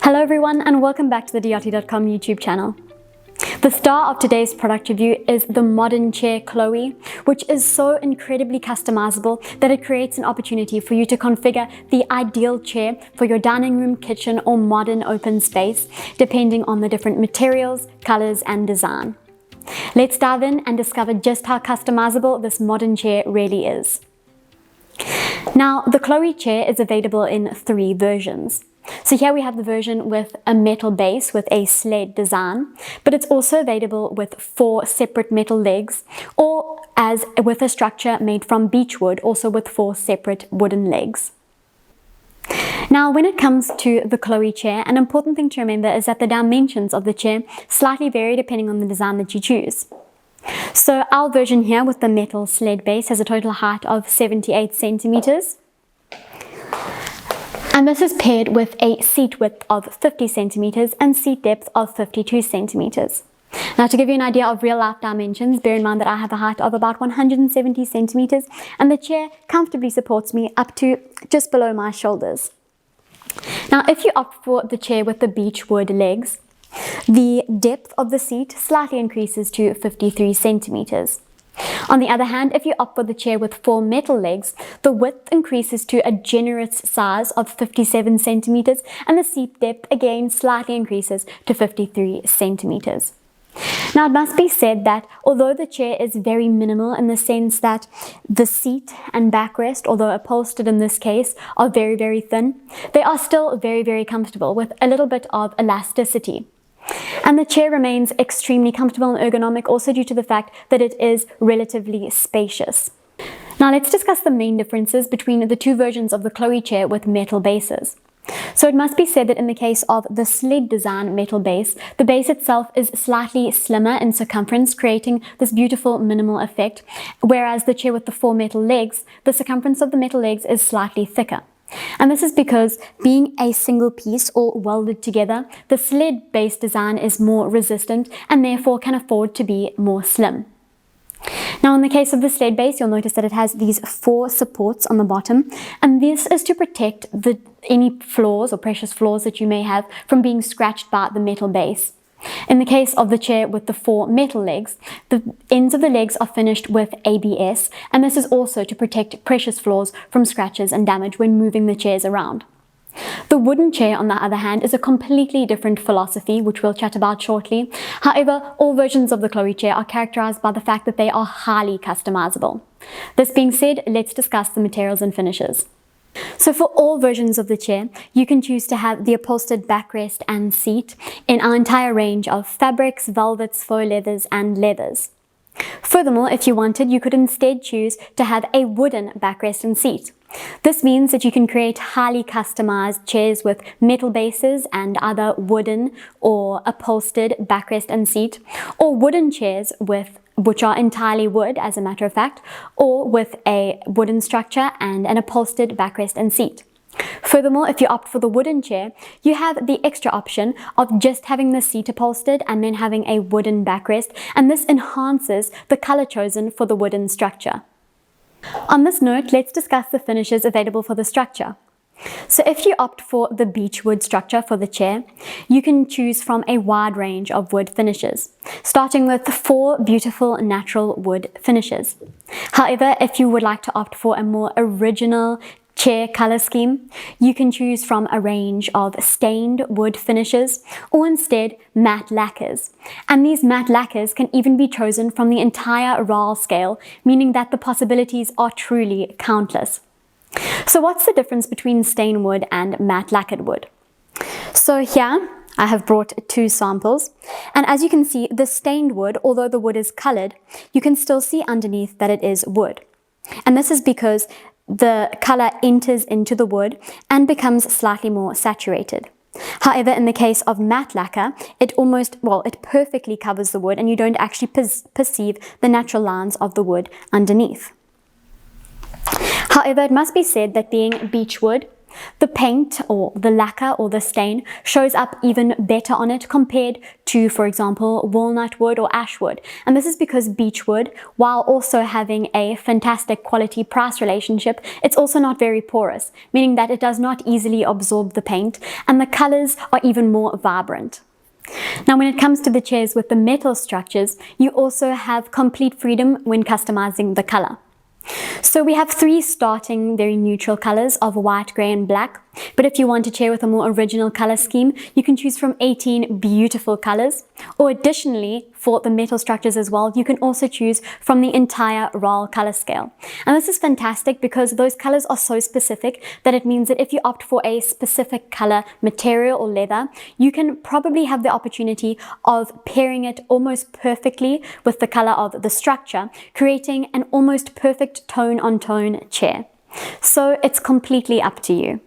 Hello everyone and welcome back to the Diotti.com YouTube channel. The star of today's product review is the modern chair Chloe, which is so incredibly customizable that it creates an opportunity for you to configure the ideal chair for your dining room, kitchen or modern open space, depending on the different materials, colors and design. Let's dive in and discover just how customizable this modern chair really is. Now, the Chloe chair is available in 3 versions. So here we have the version with a metal base with a sled design, but it's also available with 4 separate metal legs, or as with a structure made from beech wood, also with 4 separate wooden legs. Now, when it comes to the Chloe chair, an important thing to remember is that the dimensions of the chair slightly vary depending on the design that you choose. So our version here with the metal sled base has a total height of 78 centimeters. And this is paired with a seat width of 50 centimeters and seat depth of 52 centimeters. Now, to give you an idea of real life dimensions, bear in mind that I have a height of about 170 centimeters and the chair comfortably supports me up to just below my shoulders. Now, if you opt for the chair with the beech wood legs, the depth of the seat slightly increases to 53 centimeters. On the other hand, if you opt for the chair with 4 metal legs, the width increases to a generous size of 57 centimeters and the seat depth again slightly increases to 53 centimeters. Now, it must be said that although the chair is very minimal in the sense that the seat and backrest, although upholstered in this case, are very, very thin, they are still very, very comfortable with a little bit of elasticity. And the chair remains extremely comfortable and ergonomic also due to the fact that it is relatively spacious. Now let's discuss the main differences between the 2 versions of the Chloe chair with metal bases. So it must be said that in the case of the sled design metal base, the base itself is slightly slimmer in circumference, creating this beautiful minimal effect, whereas the chair with the 4 metal legs, the circumference of the metal legs is slightly thicker. And this is because being a single piece all welded together, the sled base design is more resistant and therefore can afford to be more slim. Now, in the case of the sled base, you'll notice that it has these 4 supports on the bottom, and this is to protect any flaws or precious flaws that you may have from being scratched by the metal base. In the case of the chair with the 4 metal legs, the ends of the legs are finished with ABS, and this is also to protect precious flaws from scratches and damage when moving the chairs around. The wooden chair, on the other hand, is a completely different philosophy, which we'll chat about shortly. However, all versions of the Chloe chair are characterized by the fact that they are highly customizable. This being said, let's discuss the materials and finishes. So for all versions of the chair, you can choose to have the upholstered backrest and seat in our entire range of fabrics, velvets, faux leathers and leathers. Furthermore, if you wanted, you could instead choose to have a wooden backrest and seat. This means that you can create highly customized chairs with metal bases and either wooden or upholstered backrest and seat, or wooden chairs which are entirely wood, as a matter of fact, or with a wooden structure and an upholstered backrest and seat. Furthermore, if you opt for the wooden chair, you have the extra option of just having the seat upholstered and then having a wooden backrest, and this enhances the color chosen for the wooden structure. On this note, let's discuss the finishes available for the structure. So if you opt for the beech wood structure for the chair, you can choose from a wide range of wood finishes, starting with 4 beautiful natural wood finishes. However, if you would like to opt for a more original chair color scheme, you can choose from a range of stained wood finishes or instead matte lacquers. And these matte lacquers can even be chosen from the entire RAL scale, meaning that the possibilities are truly countless. So what's the difference between stained wood and matte lacquered wood? So here I have brought 2 samples, and as you can see, the stained wood, although the wood is colored, you can still see underneath that it is wood. And this is because the color enters into the wood and becomes slightly more saturated. However, in the case of matte lacquer, it perfectly covers the wood and you don't actually perceive the natural lines of the wood underneath. However, it must be said that being beech wood, the paint or the lacquer or the stain shows up even better on it compared to, for example, walnut wood or ash wood. And this is because beech wood, while also having a fantastic quality price relationship, it's also not very porous, meaning that it does not easily absorb the paint, and the colors are even more vibrant. Now, when it comes to the chairs with the metal structures, you also have complete freedom when customizing the color. So we have 3 starting very neutral colors of white, grey and black, but if you want a chair with a more original color scheme, you can choose from 18 beautiful colors, or additionally, for the metal structures as well, you can also choose from the entire RAL color scale. And this is fantastic because those colors are so specific that it means that if you opt for a specific color material or leather, you can probably have the opportunity of pairing it almost perfectly with the color of the structure, creating an almost perfect tone-on-tone chair. So it's completely up to you.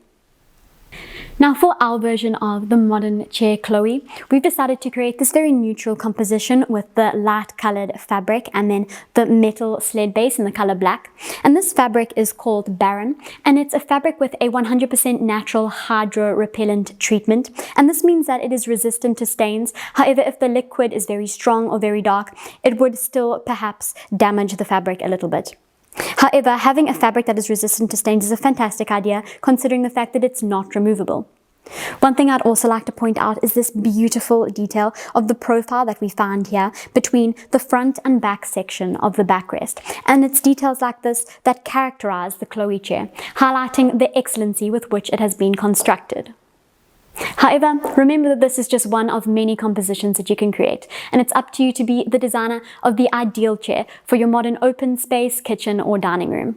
Now, for our version of the modern chair Chloe, we've decided to create this very neutral composition with the light colored fabric and then the metal sled base in the color black. And this fabric is called Barren, and it's a fabric with a 100% natural hydro repellent treatment. And this means that it is resistant to stains. However, if the liquid is very strong or very dark, it would still perhaps damage the fabric a little bit. However, having a fabric that is resistant to stains is a fantastic idea, considering the fact that it's not removable. One thing I'd also like to point out is this beautiful detail of the profile that we found here between the front and back section of the backrest. And it's details like this that characterize the Chloe chair, highlighting the excellency with which it has been constructed. However, remember that this is just one of many compositions that you can create, and it's up to you to be the designer of the ideal chair for your modern open space, kitchen or dining room.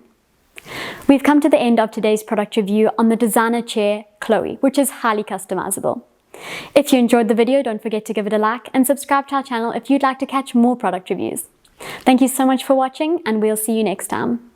We've come to the end of today's product review on the designer chair Chloe, which is highly customizable. If you enjoyed the video, don't forget to give it a like and subscribe to our channel if you'd like to catch more product reviews. Thank you so much for watching, and we'll see you next time.